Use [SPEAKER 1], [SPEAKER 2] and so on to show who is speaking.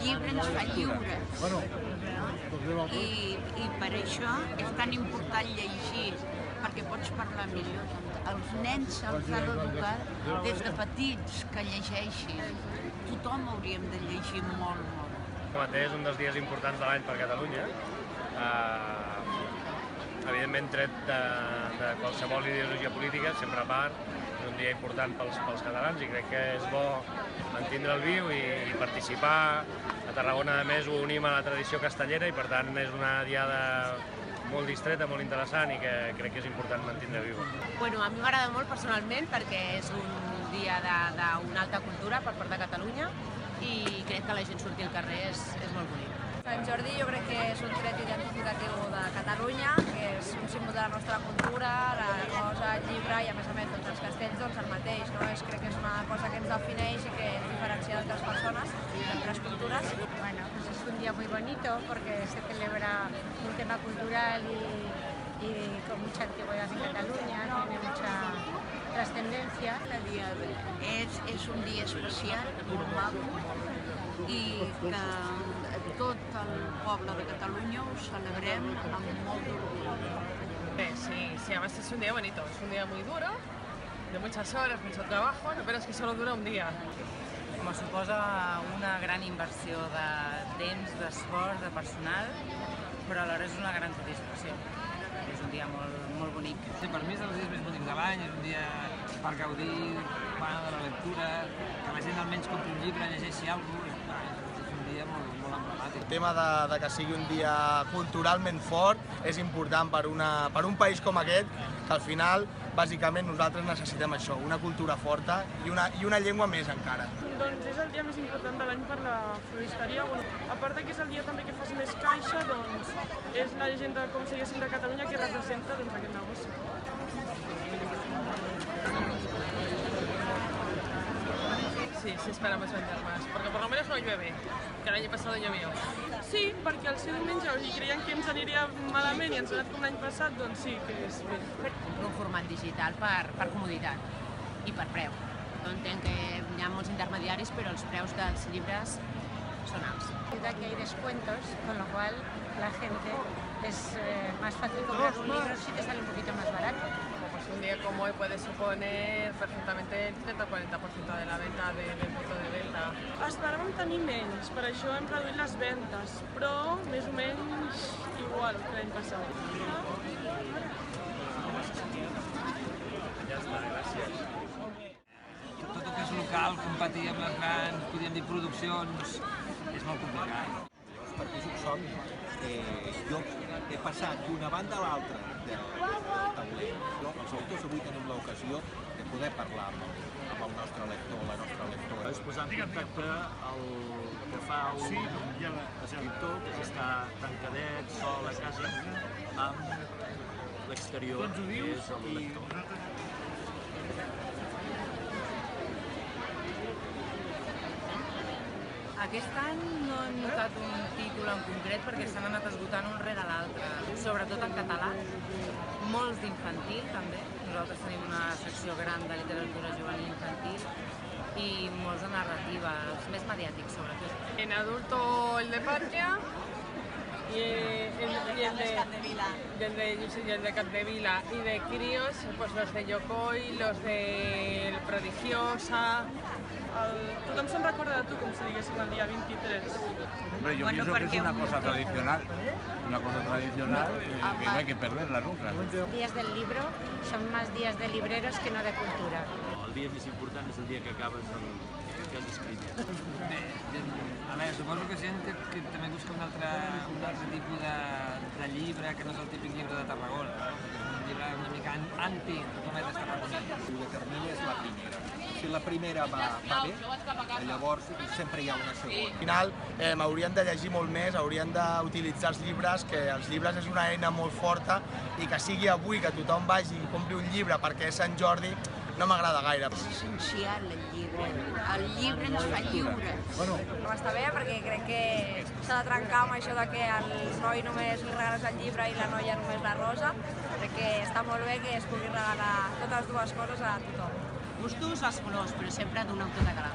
[SPEAKER 1] llibre ens fa lliures. I per això és tan important llegir, perquè pots parlar millor. Els nens se'ls ha d'educar des de petits que llegeixin. Tothom hauríem de llegir molt, molt.
[SPEAKER 2] És un dels dies importants de l'any per Catalunya. Evidentment, tret de qualsevol ideologia política, sempre a part, és un dia important pels catalans i crec que és bo mantindre'l viu i participar. A Tarragona, a més, ho unim a la tradició castellera i, per tant, és una diada molt distreta, molt interessant i que crec que és important mantindre viu.
[SPEAKER 3] Bueno, a mi m'agrada molt personalment perquè és un dia d'una alta cultura per part de Catalunya i crec que la gent surti al carrer és molt bonic.
[SPEAKER 4] Sant Jordi jo crec que és un tret identificatiu de Catalunya, que és un símbol de la nostra cultura, la rosa, el llibre i a més doncs, els castells el mateix. No? Crec que és una cosa que ens defineix i que ens diferencia d'altres persones, d'altres cultures.
[SPEAKER 5] Bueno, pues es un día muy bonito porque se celebra un tema cultural y con mucha antigüedad en Cataluña, tiene mucha trascendencia.
[SPEAKER 1] És un dia especial, normal, i que tot el poble de Catalunya ho celebrem amb molt d'orgull.
[SPEAKER 6] Sí, además es un día bonito, es un día muy duro, de muchas horas, mucho trabajo, pero es que solo dura un día.
[SPEAKER 7] Me suposa una gran inversió de temps, d'esforç, de personal, però alhora és una gran satisfacció. És un dia molt bonic.
[SPEAKER 8] Sí, per mi és els dies més bonics de l'any, és un dia per gaudir de la lectura, que la gent almenys compri un llibre, llegeixi alguna cosa, és un dia molt emblemàtic.
[SPEAKER 9] El tema de que sigui un dia culturalment fort és important per un país com aquest, que al final, bàsicament, nosaltres necessitem això, una cultura forta i una llengua més encara.
[SPEAKER 10] Doncs és el dia més important de l'any per la floristeria. A part que és el dia també que fas més caixa, doncs és la llegenda, com si diguéssim, de Catalunya que representa aquest negoci.
[SPEAKER 6] Sí, esperamos vender más, porque por lo menos no llueve, que el año pasado llovió.
[SPEAKER 10] Sí, perquè al ser diumenge i creien que ens aniria malament i ens ha anat com l'any passat, doncs sí que és bé.
[SPEAKER 3] Un format digital per comoditat i per preu. Entenc que hi ha molts intermediaris, però els preus dels llibres son alts.
[SPEAKER 5] Que hay descuentos, con lo cual la gente es más fácil comprar un libro si te sale un poquito más barato.
[SPEAKER 6] Pues un día como hoy puede suponer perfectamente el 30 o 40% de la venta del punto de venta.
[SPEAKER 10] Esperàvem tenir menys, per això hem reduït les ventes, però més o menys igual que l'any passat.
[SPEAKER 2] Ja està, gràcies.
[SPEAKER 8] Tot el que és local, competir amb les grans, podríem dir produccions, és molt complicat.
[SPEAKER 11] Perquè és un somni. Jo he passat d'una banda a l'altra del tauler. Els autors avui tenim l'ocasió de poder parlar amb el nostre lector, la nostra lectora.
[SPEAKER 12] És posar en contacte el que fa un escriptor que està tancadet, sol a casa, amb l'exterior, que és el lector.
[SPEAKER 7] Aquest any no hem notat un títol en concret perquè s'han anat esgotant un rere l'altre, sobretot en català, molts d'infantil també. Nosaltres tenim una secció gran de literatura juvenil infantil i molts de narrativa, els més mediàtics sobretot.
[SPEAKER 6] En adulto el de Patria y el de Capdevila y de críos, pues los de Yokoi, los de Prodigiosa.
[SPEAKER 10] Tothom se'n recorda de tu, com si diguéssim, el dia 23.
[SPEAKER 13] Hombre, yo pienso que es una cosa tradicional que no hay que perderla nunca.
[SPEAKER 5] Días del libro son más días de libreros que no de cultura.
[SPEAKER 12] El dia més important és el dia que acabes el que has escrit.
[SPEAKER 8] A veure, suposo que gent que també busca un altre tipus de llibre que no és el típic llibre de Tarragona, no? És un llibre una mica anti-cometes tarragonines.
[SPEAKER 11] El que determina és la primera. Si la primera va bé, llavors sempre hi ha una segona.
[SPEAKER 9] Al final haurien de llegir molt més, haurien d'utilitzar els llibres, que els llibres és una eina molt forta i que sigui avui que tothom vagi i compri un llibre perquè és Sant Jordi, no m'agrada gaire.
[SPEAKER 1] És essencial el llibre. El llibre ens fa lliures.
[SPEAKER 4] Està bé perquè crec que s'ha de trencar amb això de que el noi només li regales el llibre i la noia només la rosa. Crec que està molt bé que es pugui regalar totes dues coses a tothom.
[SPEAKER 3] Gustos, els colors, però sempre d'un autor català.